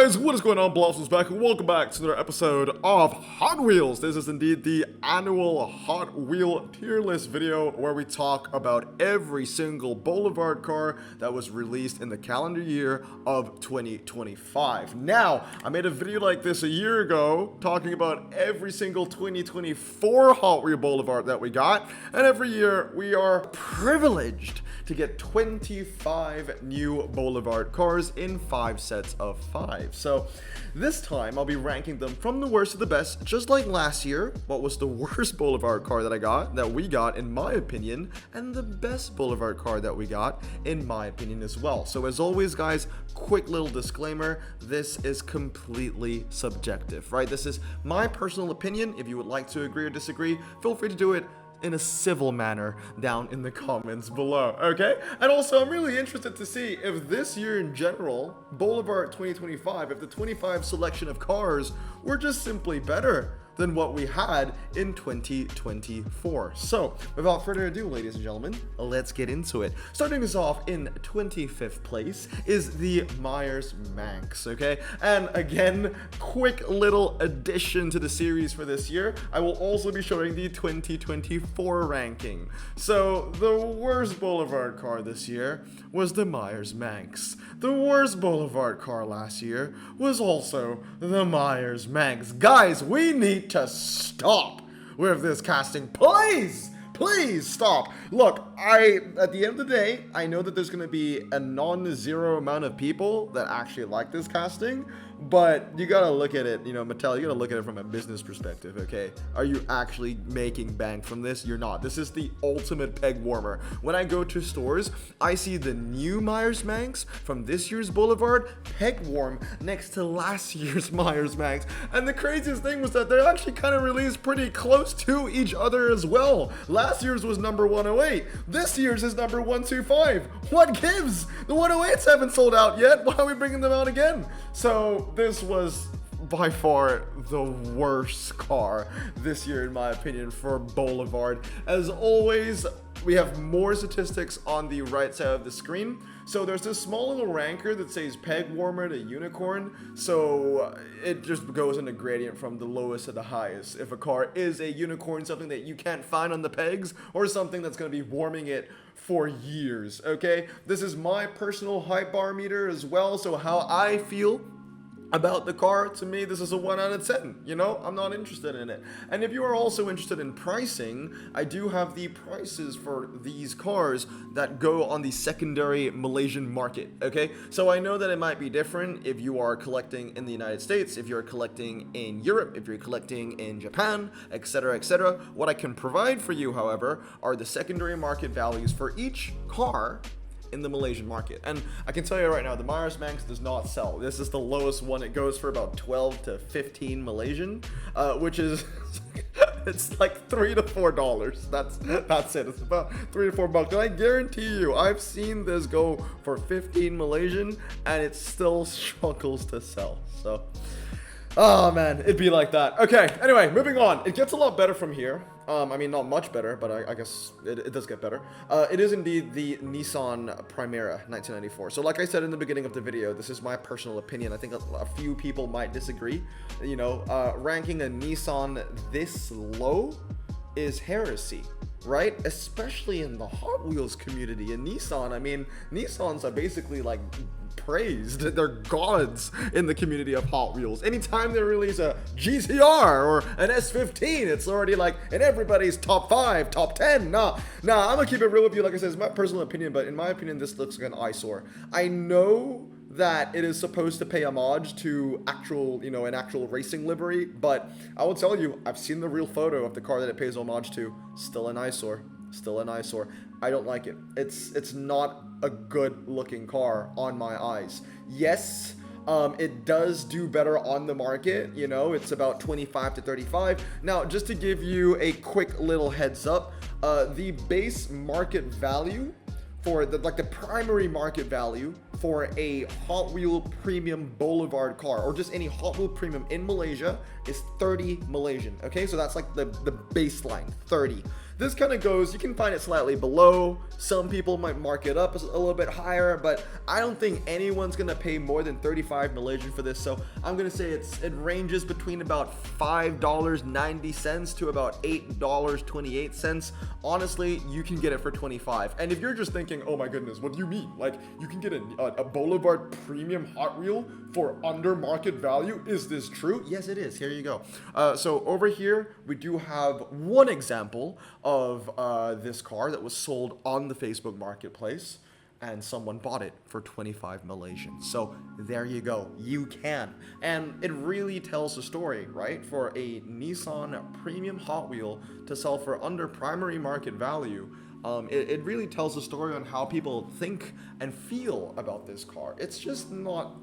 guys, what is going on? Blossom's back, and welcome back to another episode of Hot Wheels. This is indeed the annual Hot Wheel tier list video where we talk about every single Boulevard car that was released in the calendar year of 2025. Now, I made a video like this a year ago talking about every single 2024 Hot Wheel Boulevard that we got, and every year we are privileged to get 25 new Boulevard cars in 5 sets of 5. So this time I'll be ranking them from the worst to the best, just like last year. What was the worst Boulevard car that we got in my opinion, and the best Boulevard car that we got in my opinion as well. So as always guys, quick little disclaimer, this is completely subjective, right? This is my personal opinion. If you would like to agree or disagree, feel free to do it in a civil manner down in the comments below, okay? And also, I'm really interested to see if this year in general, Boulevard 2025, if the 25 selection of cars were just simply better than what we had in 2024. So, without further ado, ladies and gentlemen, let's get into it. Starting us off in 25th place is the Myers Manx, okay? And again, quick little addition to the series for this year, I will also be showing the 2024 ranking. So, the worst Boulevard car this year was the Myers Manx. The worst Boulevard car last year was also the Myers Manx. Guys, we need to stop with this casting. Please stop. Look, at the end of the day, I know that there's going to be a non-zero amount of people that actually like this casting, but you got to look at it, Mattel, you got to look at it from a business perspective, okay? Are you actually making bank from this? You're not. This is the ultimate peg warmer. When I go to stores, I see the new Myers Manx from this year's Boulevard peg warm next to last year's Myers Manx. And the craziest thing was that they're actually kind of released pretty close to each other as well. Last year's was number 108. This year's is number 125. What gives? The 108s haven't sold out yet. Why are we bringing them out again? So this was by far the worst car this year in my opinion for Boulevard. As always, we have more statistics on the right side of the screen. So there's this small little ranker that says peg warmer to unicorn. So it just goes in a gradient from the lowest to the highest. If a car is a unicorn, something that you can't find on the pegs, or something that's going to be warming it for years, okay? This is my personal hype bar meter as well. So how I feel about the car, to me, this is a 1 out of 10. I'm not interested in it. And if you are also interested in pricing, I do have the prices for these cars that go on the secondary Malaysian market, okay? So I know that it might be different if you are collecting in the United States, if you're collecting in Europe, if you're collecting in Japan, etc., etc. What I can provide for you, however, are the secondary market values for each car in the Malaysian market. And I can tell you right now, the Myers Manx does not sell. This is the lowest one. It goes for about 12 to 15 Malaysian, which is it's like $3 to $4. That's it. It's about $3 to $4. And I guarantee you, I've seen this go for 15 Malaysian and it still struggles to sell. So oh man, it'd be like that. Okay, anyway, moving on. It gets a lot better from here. I mean, not much better, but I guess it does get better. It is indeed the Nissan Primera 1994. So like I said in the beginning of the video, this is my personal opinion. I think a few people might disagree. Ranking a Nissan this low is heresy, right? Especially in the Hot Wheels community. In Nissan, I mean, Nissans are basically like praised. They're gods in the community of Hot Wheels. Anytime they release a GTR or an S15, it's already like in everybody's top 5, top 10. Nah, I'm gonna keep it real with you. Like I said, it's my personal opinion, but in my opinion, this looks like an eyesore. I know that it is supposed to pay homage to an actual racing livery, but I will tell you, I've seen the real photo of the car that it pays homage to. Still an eyesore. Still an eyesore. I don't like it. It's not a good looking car on my eyes. Yes, it does do better on the market. It's about 25 to 35. Now, just to give you a quick little heads up, the base market value for the primary market value for a Hot Wheel Premium Boulevard car, or just any Hot Wheel Premium in Malaysia, is 30 Malaysian. Okay, so that's like the baseline, 30. this kind of goes, you can find it slightly below. Some people might mark it up a little bit higher, but I don't think anyone's gonna pay more than 35 Malaysian for this. So I'm gonna say it ranges between about $5.90 to about $8.28. Honestly, you can get it for 25. And if you're just thinking, oh my goodness, what do you mean? Like, you can get a Boulevard premium Hot Wheel for under market value? Is this true? Yes, it is. Here you go. So over here, we do have one example of this car that was sold on the Facebook Marketplace, and someone bought it for 25 Malaysian. So there you go. You can. And it really tells the story, right? For a Nissan premium Hot Wheel to sell for under primary market value, it really tells the story on how people think and feel about this car. It's just not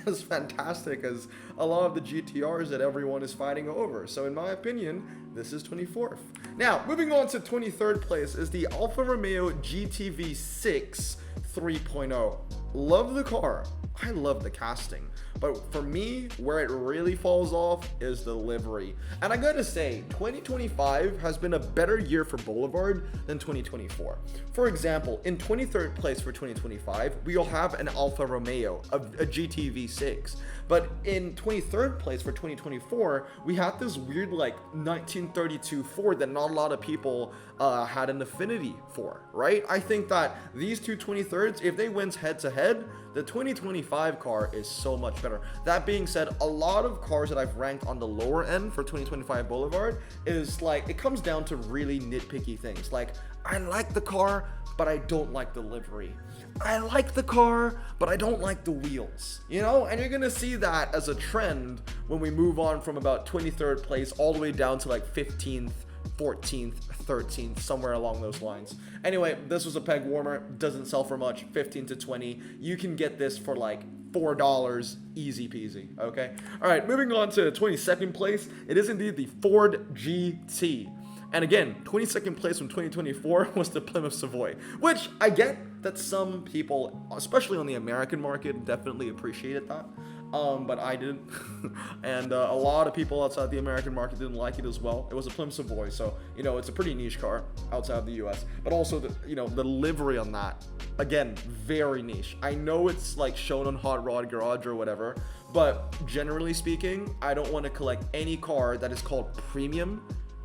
as fantastic as a lot of the GTRs that everyone is fighting over. So in my opinion, this is 24th. Now, moving on to 23rd place is the Alfa Romeo GTV6 3.0. Love the car. I love the casting. But for me, where it really falls off is the livery. And I gotta say, 2025 has been a better year for Boulevard than 2024. For example, in 23rd place for 2025, we'll have an Alfa Romeo, a GTV6. But in 23rd place for 2024, we had this weird like 1932 Ford that not a lot of people had an affinity for, right? I think that these two 23rds, if they went head to head, the 2025 car is so much better. That being said, a lot of cars that I've ranked on the lower end for 2025 Boulevard is like, it comes down to really nitpicky things. Like, I like the car, but I don't like the livery. I like the car, but I don't like the wheels, you know? And you're gonna see that as a trend when we move on from about 23rd place all the way down to like 15th, 14th, 13th, somewhere along those lines. Anyway, this was a peg warmer, doesn't sell for much, 15 to 20. You can get this for like $4, easy peasy, okay? All right, moving on to 22nd place, it is indeed the Ford GT. And again, 22nd place from 2024 was the Plymouth Savoy, which I get that some people, especially on the American market, definitely appreciated that. But I didn't. And a lot of people outside the American market didn't like it as well. It was a Plymouth Savoy, so, you know, it's a pretty niche car outside of the US. But also, the livery on that, again, very niche. I know it's like shown on Hot Rod Garage or whatever, but generally speaking, I don't want to collect any car that is called premium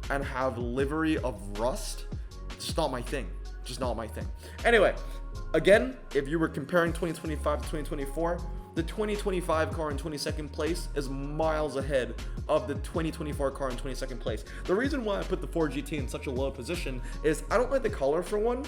and have livery of rust. It's just not my thing. Just not my thing. Anyway, again, if you were comparing 2025 to 2024, the 2025 car in 22nd place is miles ahead of the 2024 car in 22nd place. The reason why I put the Ford GT in such a low position is I don't like the color for one,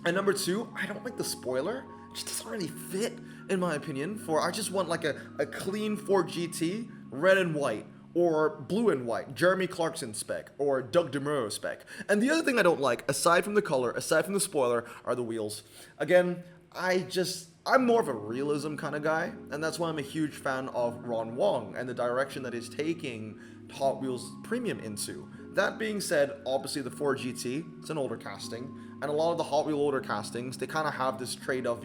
and number two, I don't like the spoiler. It just doesn't really fit, in my opinion. I just want like a clean Ford GT, red and white, or blue and white, Jeremy Clarkson spec, or Doug DeMuro spec. And the other thing I don't like, aside from the color, aside from the spoiler, are the wheels. Again, I'm more of a realism kind of guy, and that's why I'm a huge fan of Ron Wong and the direction that he's taking Hot Wheels Premium into. That being said, obviously the Ford GT, it's an older casting, and a lot of the Hot Wheel older castings, they kind of have this trait of,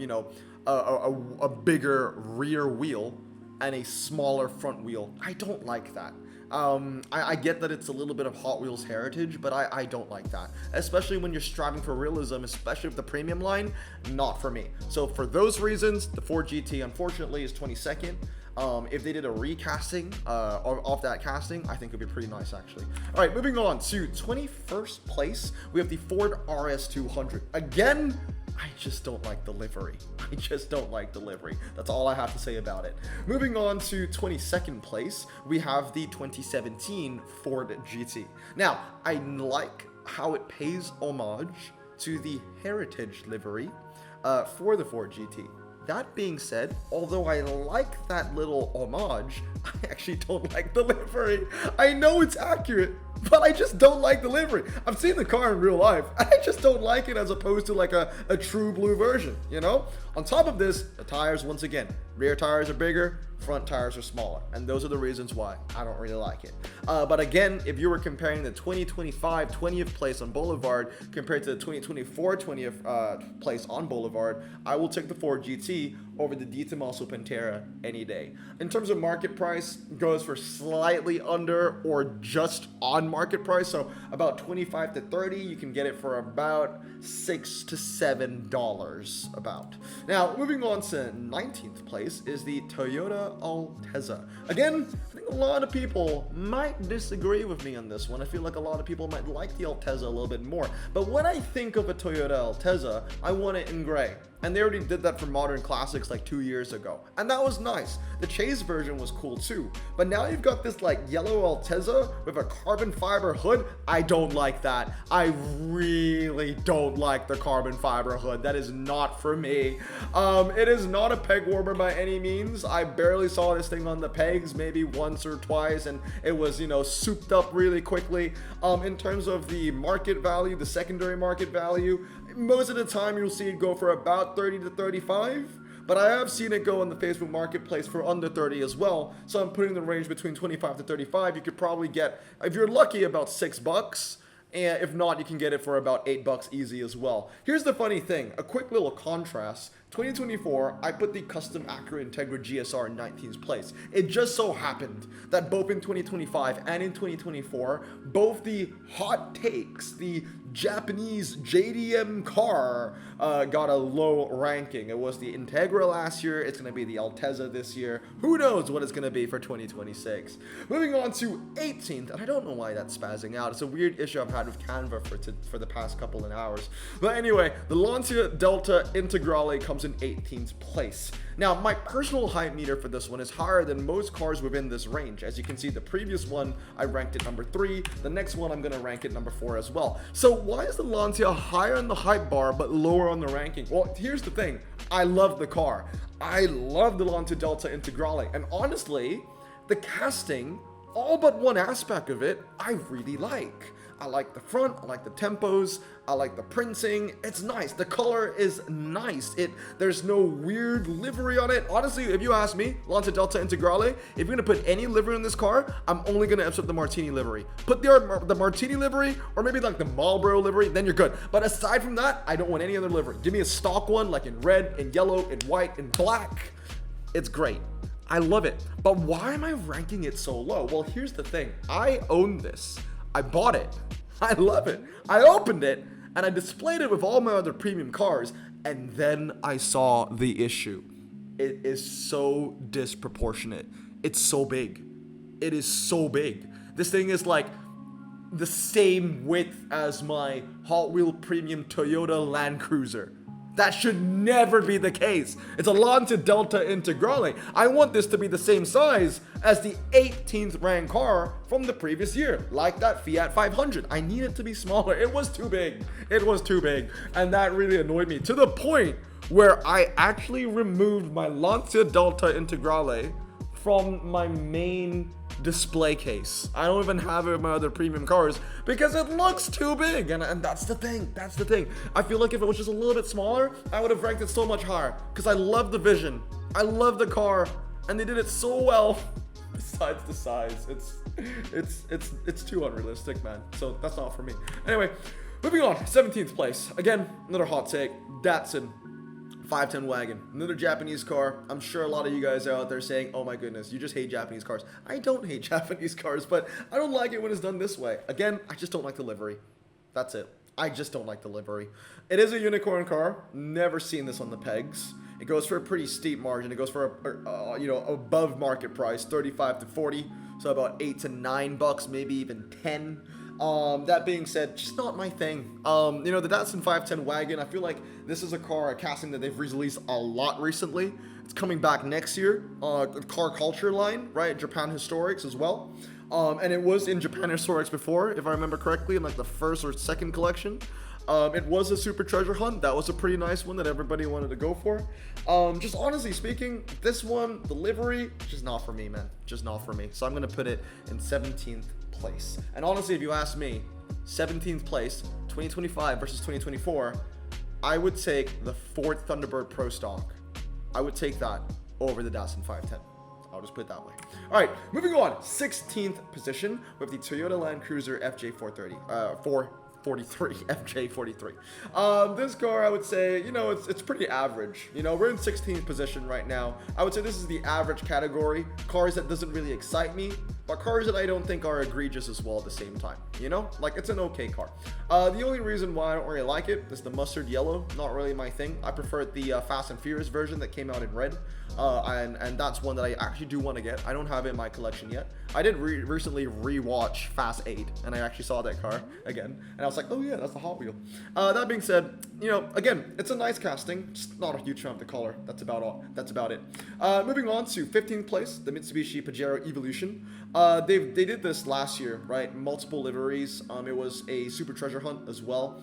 a bigger rear wheel and a smaller front wheel. I don't like that. I get that it's a little bit of Hot Wheels heritage, but I don't like that. Especially when you're striving for realism, especially with the premium line, not for me. So for those reasons, the Ford GT unfortunately is 22nd. If they did a recasting of that casting, I think it'd be pretty nice actually. All right, moving on to 21st place, we have the Ford RS200. Again, I just don't like the livery. I just don't like the livery. That's all I have to say about it. Moving on to 22nd place, we have the 2017 Ford GT. Now, I like how it pays homage to the heritage livery for the Ford GT. That being said, although I like that little homage, I actually don't like the livery. I know it's accurate, but I just don't like the livery. I've seen the car in real life. I just don't like it as opposed to like a true blue version, you know? On top of this, the tires, once again, rear tires are bigger, front tires are smaller. And those are the reasons why I don't really like it. But again, if you were comparing the 2025 20th place on Boulevard compared to the 2024 20th place on Boulevard, I will take the Ford GT over the Ditomaso Pantera any day. In terms of market price, goes for slightly under or just on market price, so about 25 to 30. You can get it for about $6 to $7 about. Now, moving on to 19th place is the Toyota Altezza. Again, I think a lot of people might disagree with me on this one. I feel like a lot of people might like the Altezza a little bit more. But when I think of a Toyota Altezza, I want it in gray. And they already did that for Modern Classics like 2 years ago. And that was nice. The Chase version was cool too. But now you've got this like yellow Altezza with a carbon fiber hood. I don't like that. I really don't like the carbon fiber hood. That is not for me. It is not a peg warmer by any means. I barely saw this thing on the pegs, maybe once or twice, and it was, souped up really quickly. In terms of the market value, the secondary market value, most of the time you'll see it go for about 30 to 35, but I have seen it go on the Facebook Marketplace for under 30 as well. So I'm putting the range between 25 to 35. You could probably get, if you're lucky, about $6. And if not, you can get it for about $8 easy as well. Here's the funny thing, a quick little contrast. 2024, I put the custom Acura Integra GSR in 19th place. It just so happened that both in 2025 and in 2024, both the hot takes, the Japanese JDM car got a low ranking. It was the Integra last year. It's going to be the Altezza this year. Who knows what it's going to be for 2026. Moving on to 18th, and I don't know why that's spazzing out. It's a weird issue I've had with Canva for the past couple of hours. But anyway, the Lancia Delta Integrale comes in 18th place. Now, my personal hype meter for this one is higher than most cars within this range. As you can see, the previous one, I ranked it number 3. The next one, I'm going to rank it number 4 as well. So why is the Lancia higher on the hype bar but lower on the ranking? Well, here's the thing. I love the car. I love the Lancia Delta Integrale. And honestly, the casting, all but one aspect of it, I really like. I like the front, I like the tempos, I like the printing. It's nice. The color is nice. There's no weird livery on it. Honestly, if you ask me, Lancia Delta Integrale, if you're gonna put any livery on this car, I'm only gonna accept the Martini livery. Put the Martini livery or maybe like the Marlboro livery, then you're good. But aside from that, I don't want any other livery. Give me a stock one like in red, in yellow, in white, in black. It's great. I love it. But why am I ranking it so low? Well, here's the thing. I own this. I bought it. I love it. I opened it and I displayed it with all my other premium cars, and then I saw the issue. It is so disproportionate. It's so big. It is so big. This thing is like the same width as my Hot Wheel Premium Toyota Land Cruiser. That should never be the case. It's a Lancia Delta Integrale. I want this to be the same size as the 18th ranked car from the previous year, like that Fiat 500. I need it to be smaller. It was too big. It was too big. And that really annoyed me to the point where I actually removed my Lancia Delta Integrale from my main display case. I don't even have it with my other premium cars because it looks too big, and that's the thing. I feel like if it was just a little bit smaller, I would have ranked it so much higher because I love the vision, I love the car, and they did it so well. Besides the size, it's too unrealistic, man. So that's not for me. Anyway, moving on. 17th place, again another hot take, Datsun 510 wagon, another Japanese car. I'm sure a lot of you guys are out there saying, oh my goodness, you just hate Japanese cars. I don't hate Japanese cars, but I don't like it when it's done this way. Again, I just don't like the livery. That's it. I just don't like the livery. It is a unicorn car. Never seen this on the pegs. It goes for a pretty steep margin. It goes for above market price, 35 to 40. So about $8 to $9, maybe even 10. That being said, just not my thing. The Datsun 510 wagon, I feel like this is a casting that they've released a lot recently. It's coming back next year, car culture line, right? Japan Historics as well. And it was in Japan Historics before, if I remember correctly, in like the first or second collection. It was a super treasure hunt. That was a pretty nice one that everybody wanted to go for. Just honestly speaking, this one, the livery, just not for me, man. Just not for me. So I'm going to put it in 17th place. And honestly, if you ask me, 17th place, 2025 versus 2024, I would take the Ford Thunderbird Pro Stock. I would take that over the Datsun 510. I'll just put it that way. All right, moving on. 16th position with the Toyota Land Cruiser FJ 430. 43, FJ43. This car, I would say, you know, it's pretty average. You know, we're in 16th position right now. I would say this is the average category. Cars that doesn't really excite me, but cars that I don't think are egregious as well at the same time. You know, like it's an okay car. The only reason why I don't really like it is the mustard yellow. Not really my thing. I prefer the Fast and Furious version that came out in red. And that's one that I actually do want to get. I don't have it in my collection yet. I did recently rewatch Fast 8, and I actually saw that car again, and I was like, oh yeah, that's the Hot Wheel. That being said, you know, again, it's a nice casting, just not a huge fan of the color. That's about it. Moving on to 15th place, the Mitsubishi Pajero Evolution. They did this last year, right? Multiple liveries. It was a super treasure hunt as well.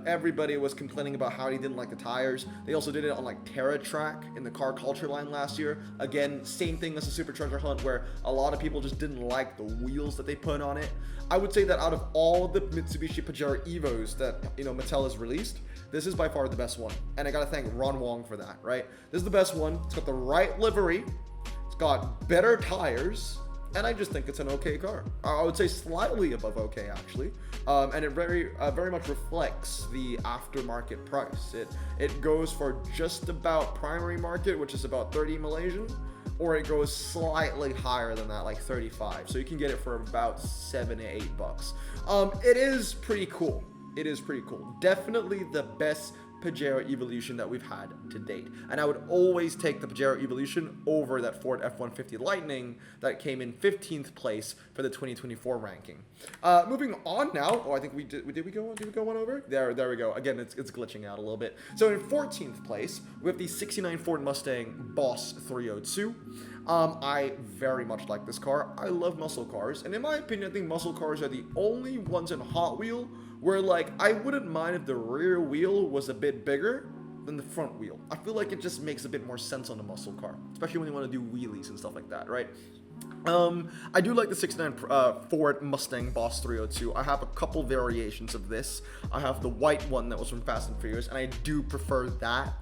Everybody was complaining about how they didn't like the tires. They also did it on like Terra Track in the car culture line last year. Again, same thing as a super treasure hunt, where a lot of people just didn't like the wheels that they put on it. I would say that out of all the Mitsubishi Pajero Evos that, you know, Mattel has released, this is by far the best one. And I gotta thank Ron Wong for that, right? This is the best one. It's got the right livery. It's got better tires. And I just think it's an okay car. I would say slightly above okay, actually. And it very much reflects the aftermarket price. It goes for just about primary market, which is about 30 Malaysian, or it goes slightly higher than that, like 35. So you can get it for about $7 to $8. It is pretty cool. It is pretty cool. Definitely the best Pajero Evolution that we've had to date. And I would always take the Pajero Evolution over that Ford F-150 Lightning that came in 15th place for the 2024 ranking. Moving on now. Oh, I think did we go one over? There we go. Again, it's glitching out a little bit. So in 14th place, we have the 69 Ford Mustang Boss 302. I very much like this car. I love muscle cars, and in my opinion, I think muscle cars are the only ones in Hot Wheel where, like, I wouldn't mind if the rear wheel was a bit bigger than the front wheel. I feel like it just makes a bit more sense on a muscle car, especially when you want to do wheelies and stuff like that, right? I do like the 69 Ford Mustang Boss 302. I have a couple variations of this. I have the white one that was from Fast and Furious, and I do prefer that.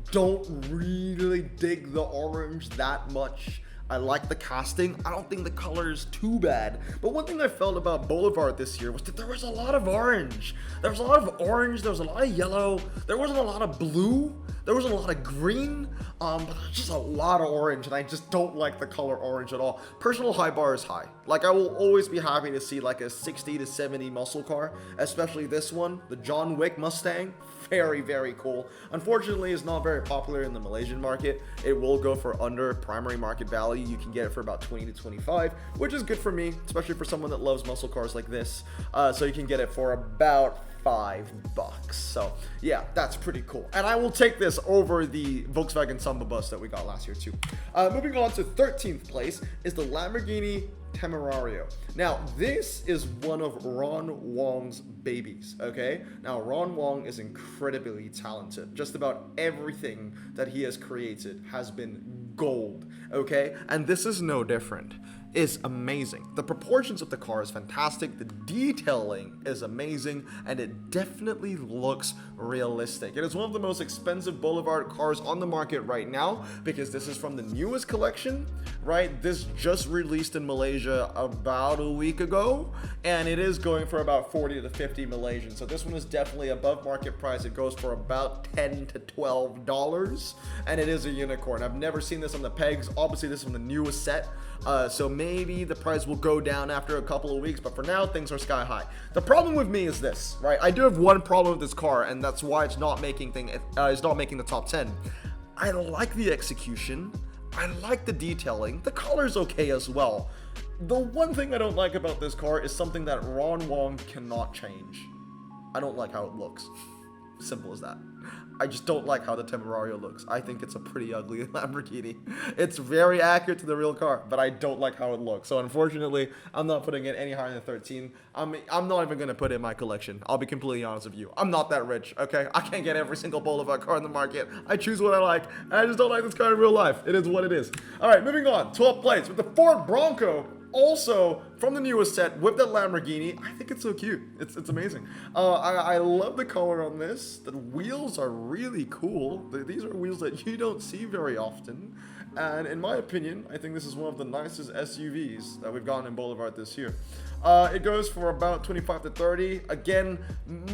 Don't really dig the orange that much. I like the casting. I don't think the color is too bad. But one thing I felt about Boulevard this year was that there was a lot of orange. There was a lot of orange. There was a lot of yellow. There wasn't a lot of blue. There wasn't a lot of green. But there's just a lot of orange, and I just don't like the color orange at all. Personal high bar is high. Like, I will always be happy to see like a 60 to 70 muscle car, especially this one, the John Wick Mustang. Very, very cool. Unfortunately, it's not very popular in the Malaysian market. It will go for under primary market value. You can get it for about 20 to 25, which is good for me, especially for someone that loves muscle cars like this. So you can get it for about $5. So yeah, that's pretty cool. And I will take this over the Volkswagen Samba bus that we got last year too. Moving on to 13th place is the Lamborghini Temerario. Now, this is one of Ron Wong's babies, okay? Now, Ron Wong is incredibly talented. Just about everything that he has created has been gold, okay? And this is no different. Is amazing. The proportions of the car is fantastic. The detailing is amazing, and it definitely looks realistic. It is one of the most expensive Boulevard cars on the market right now because this is from the newest collection, right? This just released in Malaysia about a week ago, and it is going for about 40 to 50 Malaysian. So this one is definitely above market price. It goes for about $10 to $12, and it is a unicorn. I've never seen this on the pegs. Obviously, this is from the newest set. So maybe the price will go down after a couple of weeks, but for now, things are sky high. The problem with me is this, right? I do have one problem with this car, and that's why it's not making the top 10. I like the execution. I like the detailing. The color's okay as well. The one thing I don't like about this car is something that Ron Wong cannot change. I don't like how it looks. Simple as that. I just don't like how the Temerario looks. I think it's a pretty ugly Lamborghini. It's very accurate to the real car, but I don't like how it looks. So unfortunately, I'm not putting it any higher than 13. I'm not even going to put it in my collection. I'll be completely honest with you. I'm not that rich, okay? I can't get every single Boulevard car in the market. I choose what I like, and I just don't like this car in real life. It is what it is. All right, moving on. 12th place with the Ford Bronco. Also from the newest set with that Lamborghini. I think it's so cute. It's amazing. I love the color on this. The wheels are really cool. These are wheels that you don't see very often. And in my opinion, I think this is one of the nicest SUVs that we've gotten in Boulevard this year. It goes for about 25 to 30. Again,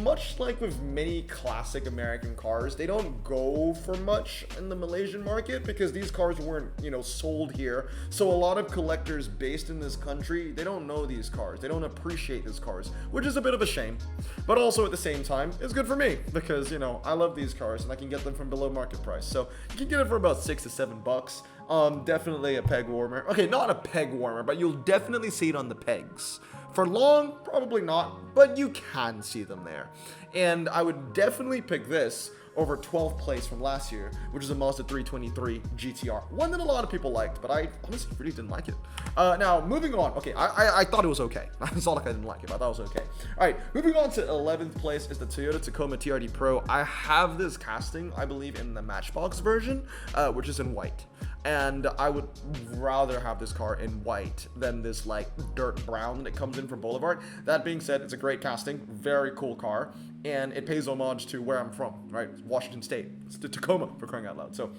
much like with many classic American cars, they don't go for much in the Malaysian market because these cars weren't, sold here. So a lot of collectors based in this country, they don't know these cars. They don't appreciate these cars, which is a bit of a shame. But also at the same time, it's good for me because, I love these cars and I can get them from below market price. So you can get it for about $6 to $7. Definitely a peg warmer. Okay, not a peg warmer, but you'll definitely see it on the pegs. For long, probably not, but you can see them there. And I would definitely pick this over 12th place from last year, which is a Mazda 323 GTR. One that a lot of people liked, but I honestly really didn't like it. Now, moving on. Okay, I thought it was okay. It's not like I didn't like it, but I thought it was okay. All right, moving on to 11th place is the Toyota Tacoma TRD Pro. I have this casting, I believe, in the Matchbox version, which is in white. And I would rather have this car in white than this like dirt brown that comes in from Boulevard. That being said, it's a great casting, very cool car, and it pays homage to where I'm from, right? Washington State. It's the Tacoma, for crying out loud. So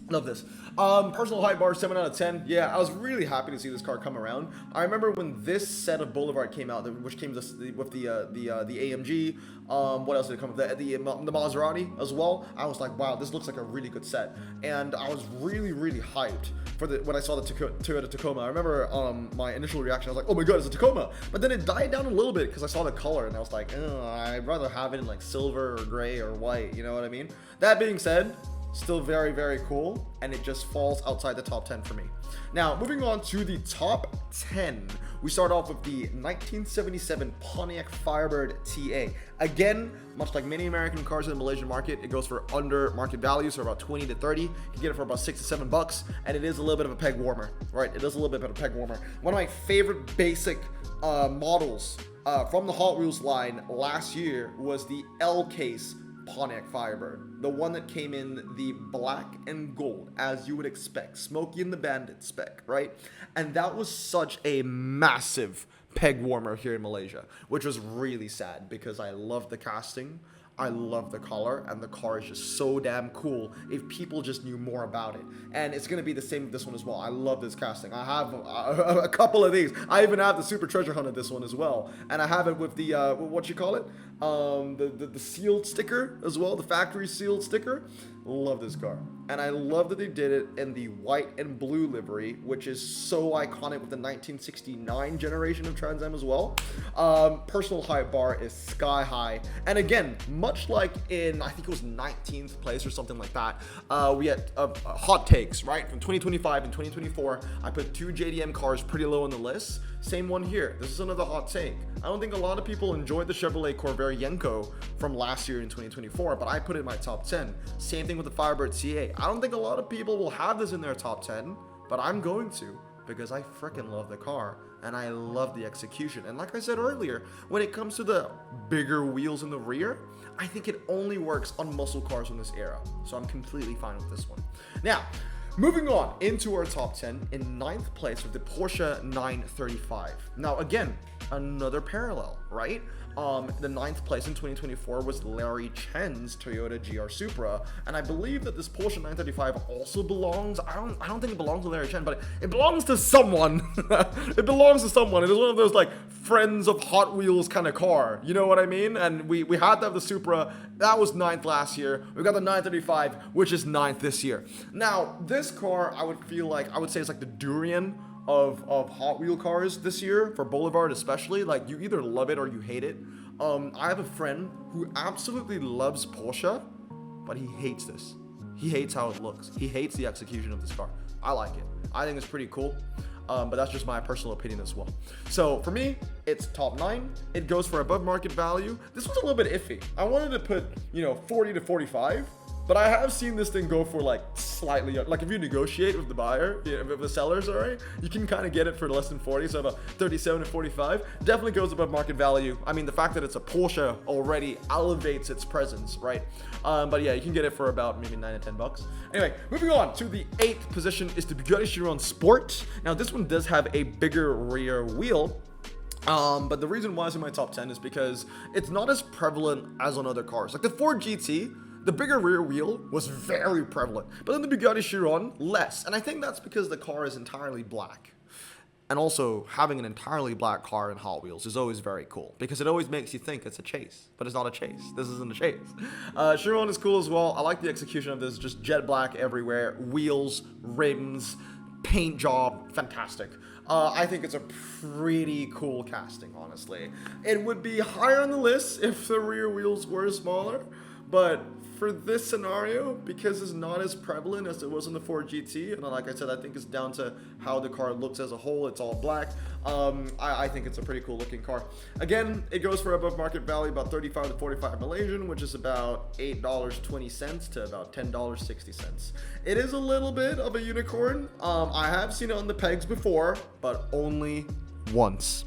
love this. Personal height bar, 7 out of 10. Yeah, I was really happy to see this car come around. I remember when this set of Boulevard came out, which came with the AMG. What else did it come with? The Maserati as well. I was like, wow, this looks like a really good set. And I was really, really hyped for when I saw the Toyota Tacoma. I remember my initial reaction, I was like, oh my god, it's a Tacoma. But then it died down a little bit because I saw the color and I was like, I'd rather have it in like silver or gray or white, you know what I mean? That being said, still very, very cool, and it just falls outside the top 10 for me. Now, moving on to the top 10, we start off with the 1977 Pontiac Firebird TA. Again, much like many American cars in the Malaysian market, it goes for under market value, so about 20 to 30. You can get it for about $6 to $7, and it is a little bit of a peg warmer, right? It is a little bit of a peg warmer. One of my favorite basic models from the Hot Wheels line last year was the L-Case Pontiac Firebird, the one that came in the black and gold, as you would expect, Smokey and the Bandit spec, right? And that was such a massive peg warmer here in Malaysia, which was really sad because I love the casting, I love the color, and the car is just so damn cool if people just knew more about it. And it's going to be the same with this one as well. I love this casting. I have a couple of these. I even have the Super Treasure Hunt of this one as well. And I have it with the, what you call it? The sealed sticker as well, the factory sealed sticker. Love this car. And I love that they did it in the white and blue livery, which is so iconic with the 1969 generation of Trans Am as well. Personal height bar is sky high. And again, much like in, I think it was 19th place or something like that, we had hot takes, right? From 2025 and 2024, I put 2 JDM cars pretty low on the list. Same one here. This is another hot take. I don't think a lot of people enjoyed the Chevrolet Corvair Yenko from last year in 2024, but I put it in my top 10. Same thing with the Firebird CA. I don't think a lot of people will have this in their top 10, but I'm going to because I freaking love the car and I love the execution. And like I said earlier, when it comes to the bigger wheels in the rear, I think it only works on muscle cars from this era. So I'm completely fine with this one. Now, moving on into our top 10, in 9th place with the Porsche 935. Now again, another parallel, right? The 9th place in 2024 was Larry Chen's Toyota GR Supra, and I believe that this Porsche 935 also belongs, I don't think it belongs to Larry Chen, but it belongs to someone. It belongs to someone. It is one of those like friends of Hot Wheels kind of car, you know what I mean? And we had to have the Supra, that was 9th last year. We got the 935, which is 9th this year. Now, this car, I would say it's like the durian of Hot Wheel cars this year, for Boulevard especially. Like, you either love it or you hate it. I have a friend who absolutely loves Porsche, but he hates this. He hates how it looks. He hates the execution of this car. I like it. I think it's pretty cool. But that's just my personal opinion as well. So for me, it's top 9. It goes for above market value. This was a little bit iffy. I wanted to put, 40 to 45, But I have seen this thing go for like slightly, like if you negotiate with the buyer, with the seller, sorry, you can kind of get it for less than 40, so about 37 to 45. Definitely goes above market value. I mean, the fact that it's a Porsche already elevates its presence, right? But yeah, you can get it for about maybe 9 to 10 bucks. Anyway, moving on to the 8th position is the Bugatti Chiron Sport. Now, this one does have a bigger rear wheel. But the reason why it's in my top 10 is because it's not as prevalent as on other cars. Like the Ford GT, the bigger rear wheel was very prevalent, but then the Bugatti Chiron, less. And I think that's because the car is entirely black. And also, having an entirely black car in Hot Wheels is always very cool, because it always makes you think it's a chase, but it's not a chase. This isn't a chase. Chiron is cool as well. I like the execution of this, just jet black everywhere, wheels, rims, paint job, fantastic. I think it's a pretty cool casting, honestly. It would be higher on the list if the rear wheels were smaller, but for this scenario, because it's not as prevalent as it was in the Ford GT, and like I said, I think it's down to how the car looks as a whole. It's all black. I think it's a pretty cool looking car. Again, it goes for above market value, about 35 to 45 Malaysian, which is about $8.20 to about $10.60. It is a little bit of a unicorn. I have seen it on the pegs before, but only once.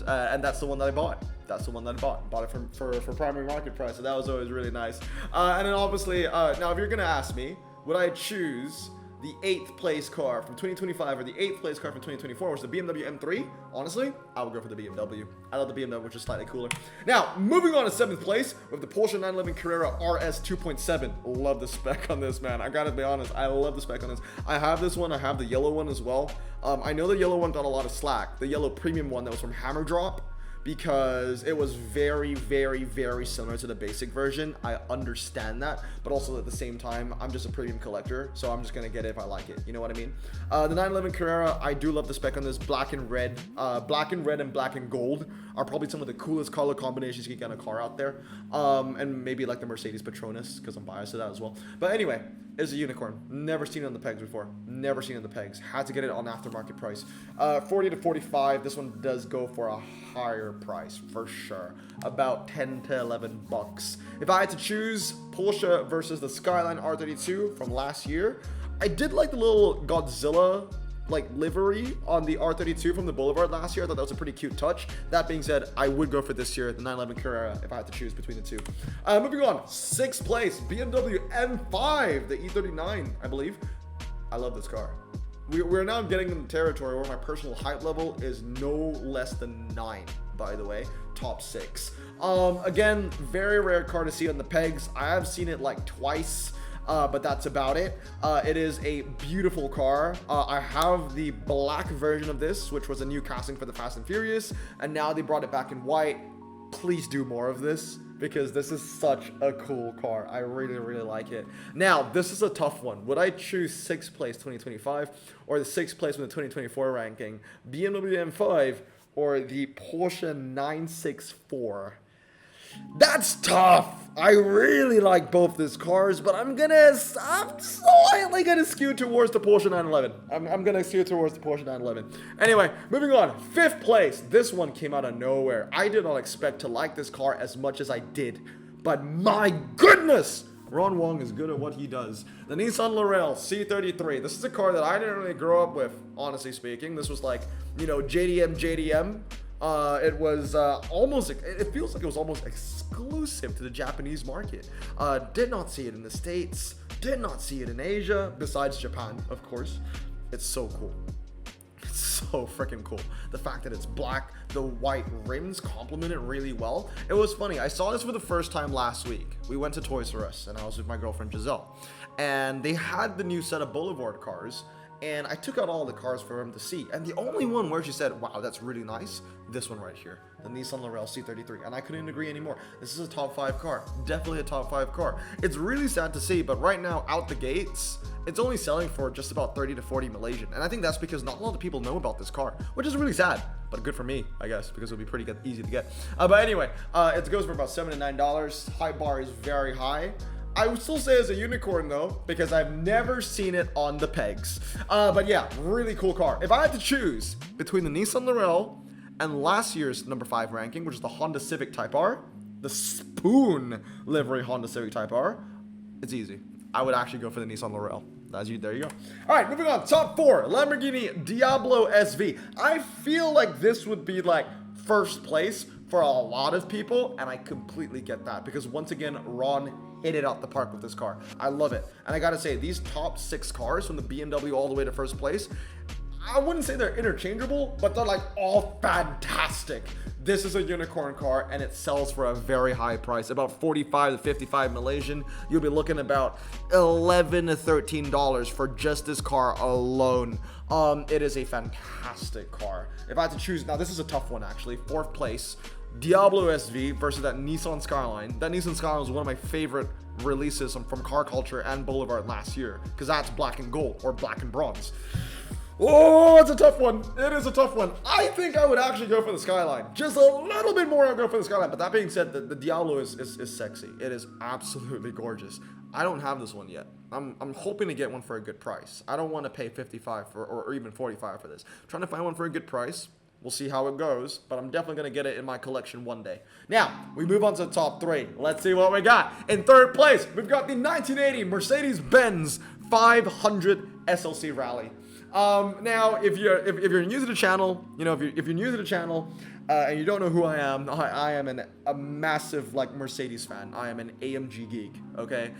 And that's the one that I bought. Bought it for primary market price, so that was always really nice. And then obviously, now if you're gonna ask me, would I choose the 8th place car from 2025 or the 8th place car from 2024, which is the BMW M3? Honestly, I would go for the BMW. I love the BMW, which is slightly cooler. Now, moving on to 7th place with the Porsche 911 Carrera RS 2.7. Love the spec on this, man. I gotta be honest, I love the spec on this. I have this one, I have the yellow one as well. I know the yellow one got a lot of slack. The yellow premium one that was from Hammer Drop, because it was very, very, very similar to the basic version. I understand that, but also at the same time, I'm just a premium collector, so I'm just gonna get it if I like it. You know what I mean? The 911 Carrera, I do love the spec on this. Black and red and black and gold are probably some of the coolest color combinations you can get in a car out there. And maybe like the Mercedes Petronas, because I'm biased to that as well. But anyway, it's a unicorn. Never seen it on the pegs before. Never seen it on the pegs. Had to get it on aftermarket price. 40 to 45. This one does go for a higher price for sure. About 10 to 11 bucks. If I had to choose Porsche versus the Skyline R32 from last year, I did like the little Godzilla like livery on the R32 from the Boulevard last year. I thought that was a pretty cute touch. That being said, I would go for this year, the 911 Carrera, if I had to choose between the two. Moving on, 6th place, BMW M5, the E39, I believe. I love this car. We're now getting in the territory where my personal hype level is no less than 9, by the way, top 6. Again, very rare car to see on the pegs. I have seen it like twice. But that's about it. It is a beautiful car. I have the black version of this, which was a new casting for the Fast and Furious, and now they brought it back in white. Please do more of this, because this is such a cool car. I really, really like it. Now, this is a tough one. Would I choose 6th place 2025 or the 6th place in the 2024 ranking? BMW M5 or the Porsche 964? That's tough. I really like both these cars, but I'm slightly gonna skew towards the Porsche 911. I'm gonna skew towards the Porsche 911. Anyway, moving on. 5th place. This one came out of nowhere. I did not expect to like this car as much as I did, but my goodness, Ron Wong is good at what he does. The Nissan Laurel C33. This is a car that I didn't really grow up with, honestly speaking. This was like, JDM. It was it feels like it was almost exclusive to the Japanese market. Did not see it in the States, did not see it in Asia, besides Japan, of course. It's so cool. It's so freaking cool. The fact that it's black, the white rims complement it really well. It was funny, I saw this for the first time last week. We went to Toys R Us, and I was with my girlfriend Giselle, and they had the new set of Boulevard cars. And I took out all the cars for him to see. And the only one where she said, wow, that's really nice, this one right here, the Nissan Laurel C33. And I couldn't agree anymore. This is a top 5 car. Definitely a top 5 car. It's really sad to see, but right now, out the gates, it's only selling for just about 30 to 40 Malaysian. And I think that's because not a lot of people know about this car, which is really sad. But good for me, I guess, because it'll be pretty easy to get. But anyway, it goes for about $7 to $9. High bar is very high. I would still say it's a unicorn though, because I've never seen it on the pegs. But yeah, really cool car. If I had to choose between the Nissan Laurel and last year's number 5 ranking, which is the Honda Civic Type R, the Spoon livery Honda Civic Type R, it's easy. I would actually go for the Nissan Laurel. There you go. All right, moving on. Top 4, Lamborghini Diablo SV. I feel like this would be like first place for a lot of people, and I completely get that because once again, Ron hit it out the park with this car. I love it. And I gotta say, these top 6 cars from the BMW all the way to first place, I wouldn't say they're interchangeable, but they're like all fantastic. This is a unicorn car and it sells for a very high price, about 45 to 55 Malaysian. You'll be looking about $11 to $13 for just this car alone. It is a fantastic car. If I had to choose, now this is a tough one actually. 4th place, Diablo SV versus that Nissan Skyline. That Nissan Skyline was one of my favorite releases from Car Culture and Boulevard last year because that's black and gold or black and bronze. Oh, it's a tough one. It is a tough one. I think I would actually go for the Skyline. Just a little bit more, I'll go for the Skyline. But that being said, the Diablo is sexy. It is absolutely gorgeous. I don't have this one yet. I'm hoping to get one for a good price. I don't want to pay 55 for, or even 45 for this. I'm trying to find one for a good price. We'll see how it goes, but I'm definitely going to get it in my collection one day. Now, we move on to the top 3. Let's see what we got. In 3rd place, we've got the 1980 Mercedes-Benz 500 SLC Rally. Now, if you're new to the channel, you know, if you're new to the channel, and you don't know who I am a massive, like, Mercedes fan. I am an AMG geek, okay?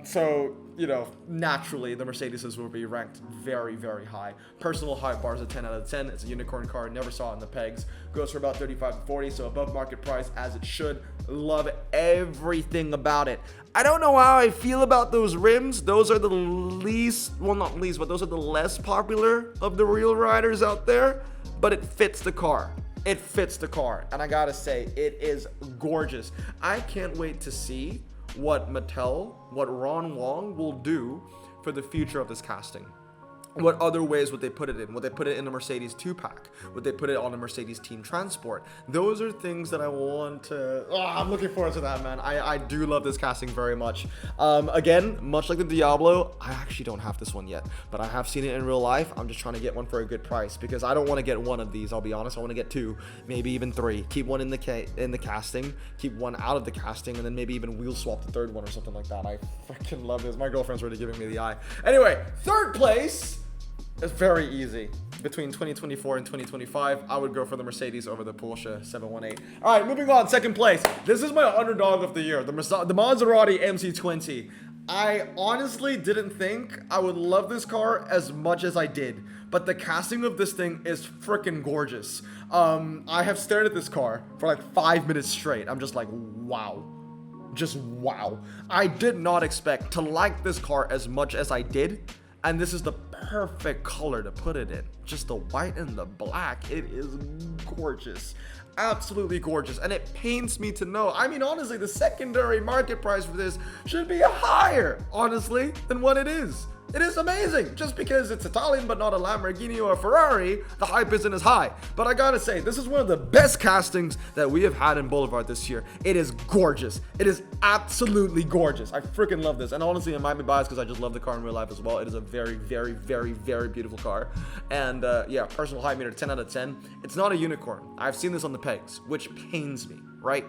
So, you know, naturally, the Mercedeses will be ranked very, very high. Personal height bar is a 10 out of 10. It's a unicorn car. Never saw it in the pegs. Goes for about 35 to 40, so above market price, as it should. Love everything about it. I don't know how I feel about those rims. Those are the least, well, not least, but those are the less popular of the real riders out there, but it fits the car. It fits the car, and I gotta say, it is gorgeous. I can't wait to see what Mattel, what Ron Wong will do for the future of this casting. What other ways would they put it in? Would they put it in a Mercedes 2-pack? Would they put it on a Mercedes Team Transport? Those are things that I want to... Oh, I'm looking forward to that, man. I do love this casting very much. Again, much like the Diablo, I actually don't have this one yet, but I have seen it in real life. I'm just trying to get one for a good price because I don't want to get one of these, I'll be honest. I want to get 2, maybe even 3. Keep one in the casting, keep one out of the casting, and then maybe even wheel swap the 3rd one or something like that. I freaking love this. My girlfriend's already giving me the eye. Anyway, 3rd place... It's very easy. Between 2024 and 2025, I would go for the Mercedes over the Porsche 718. All right, moving on. 2nd place. This is my underdog of the year, the Maserati MC20. I honestly didn't think I would love this car as much as I did, but the casting of this thing is freaking gorgeous. I have stared at this car for like 5 minutes straight. I'm just like, wow. Just wow. I did not expect to like this car as much as I did. And this is the perfect color to put it in. Just the white and the black. It is gorgeous. Absolutely gorgeous. And it pains me to know. I mean, honestly, the secondary market price for this should be higher, honestly, than what it is. It is amazing. Just because it's Italian but not a Lamborghini or a Ferrari, the hype isn't as high. But I gotta say, this is one of the best castings that we have had in Boulevard this year. It is gorgeous. It is absolutely gorgeous. I freaking love this. And honestly, it might be biased because I just love the car in real life as well. It is a very, very, very, very beautiful car. And yeah, personal height meter 10 out of 10. It's not a unicorn. I've seen this on the pegs, which pains me, right?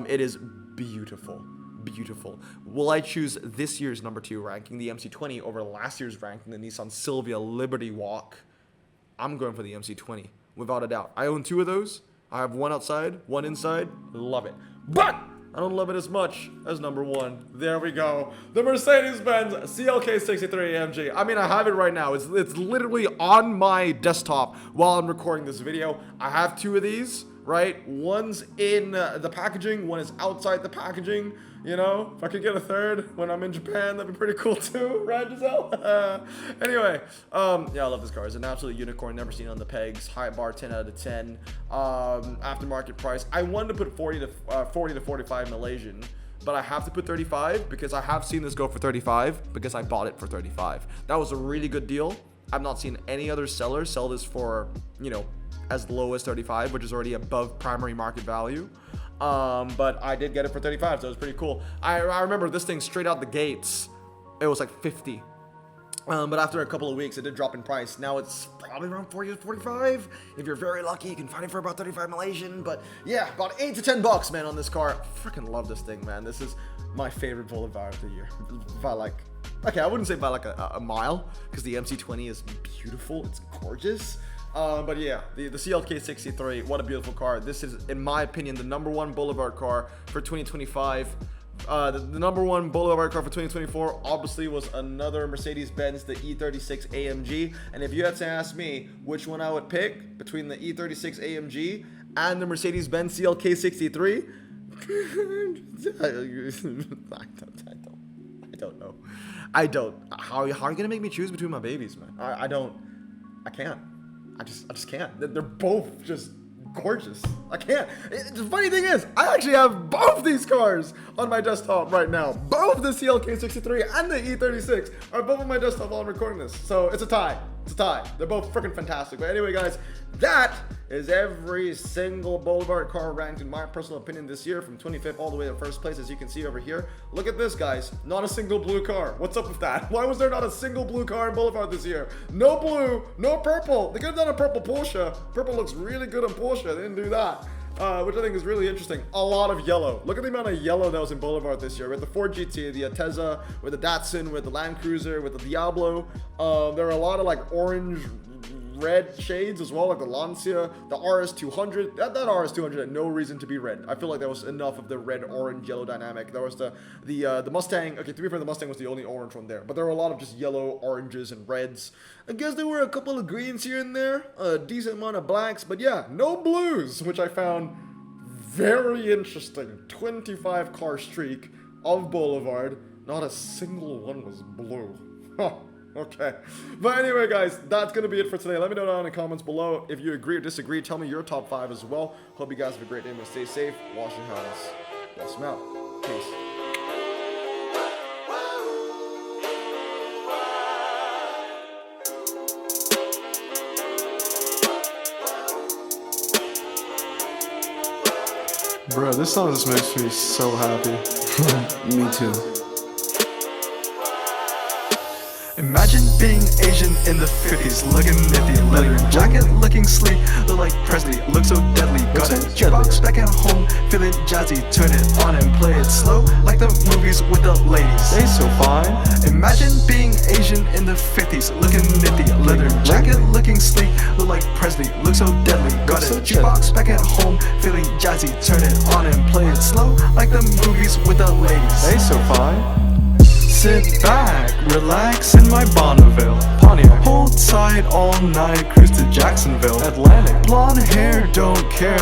It is beautiful. Beautiful. Will I choose this year's number 2 ranking, the MC20, over last year's ranking, the Nissan Silvia Liberty Walk? I'm going for the MC20, without a doubt. I own 2 of those. I have one outside, one inside. Love it. But I don't love it as much as number 1. There we go. The Mercedes-Benz CLK63 AMG. I mean, I have it right now. It's literally on my desktop while I'm recording this video. I have 2 of these, right? One's in the packaging, one is outside the packaging. You know, if I could get a 3rd when I'm in Japan, that'd be pretty cool too, right, Giselle? Anyway, yeah, I love this car. It's an absolute unicorn, never seen on the pegs. High bar, 10 out of 10. Aftermarket price. I wanted to put 40 to 45 Malaysian, but I have to put 35 because I have seen this go for 35 because I bought it for 35. That was a really good deal. I've not seen any other seller sell this for, you know, as low as 35, which is already above primary market value. But I did get it for 35, so it was pretty cool. I remember this thing straight out the gates, it was like 50. But after a couple of weeks, it did drop in price. Now it's probably around 40 to 45. If you're very lucky, you can find it for about 35 Malaysian. But yeah, about 8 to 10 bucks, man, on this car. Freaking love this thing, man. This is my favorite Boulevard of the year. By like, okay, I wouldn't say by like a mile, because the MC20 is beautiful. It's gorgeous. But yeah, the CLK63, what a beautiful car. This is, in my opinion, the #1 Boulevard car for 2025. The #1 Boulevard car for 2024 obviously was another Mercedes-Benz, the E36 AMG. And if you had to ask me which one I would pick between the E36 AMG and the Mercedes-Benz CLK63, I don't know. How are you gonna make me choose between my babies, man? I can't. I just can't. They're both just gorgeous. I can't. The funny thing is, I actually have both these cars on my desktop right now. Both the CLK63 and the E36 are both on my desktop while I'm recording this. So it's a tie. It's a tie. They're both freaking fantastic. But anyway, guys, that is every single Boulevard car ranked in my personal opinion this year, from 25th all the way to first place, as you can see over here. Look at this, guys. Not a single blue car. What's up with that? Why was there not a single blue car in Boulevard this year? No blue, no purple. They could have done a purple Porsche. Purple looks really good on Porsche. They didn't do that. Which I think is really interesting. A lot of yellow. Look at the amount of yellow that was in Boulevard this year. With the Ford GT, the Ateza, with the Datsun, with the Land Cruiser, with the Diablo. There are a lot of like orange, red shades as well, like the Lancia, the RS200. That RS200 had no reason to be red. I feel like that was enough of the red, orange, yellow dynamic. There was the Mustang. Okay, to be fair, the Mustang was the only orange one there, but there were a lot of just yellow, oranges, and reds. I guess there were a couple of greens here and there, a decent amount of blacks, but yeah, no blues, which I found very interesting. 25 car streak of Boulevard, not a single one was blue. Huh. Okay, but anyway, guys, that's gonna be it for today. Let me know down in the comments below if you agree or disagree. Tell me your top 5 as well. Hope you guys have a great day and stay safe. Wash your hands. Wash them out. Peace. Bro, this song just makes me so happy. Me too. Imagine being Asian in the 50s, looking nifty, leather jacket, looking sleek, look like Presley, look so deadly. Got a jukebox back at home, feeling jazzy, turn it on and play it slow, like the movies with the ladies. They so fine. Imagine being Asian in the 50s, looking nifty, leather jacket, looking sleek, look like Presley, look so deadly. Got a jukebox back at home, feeling jazzy, turn it on and play it slow, like the movies with the ladies. They so fine. Sit back, relax in my Bonneville Pontiac. Hold tight all night, cruise to Jacksonville Atlantic. Blonde hair, don't care,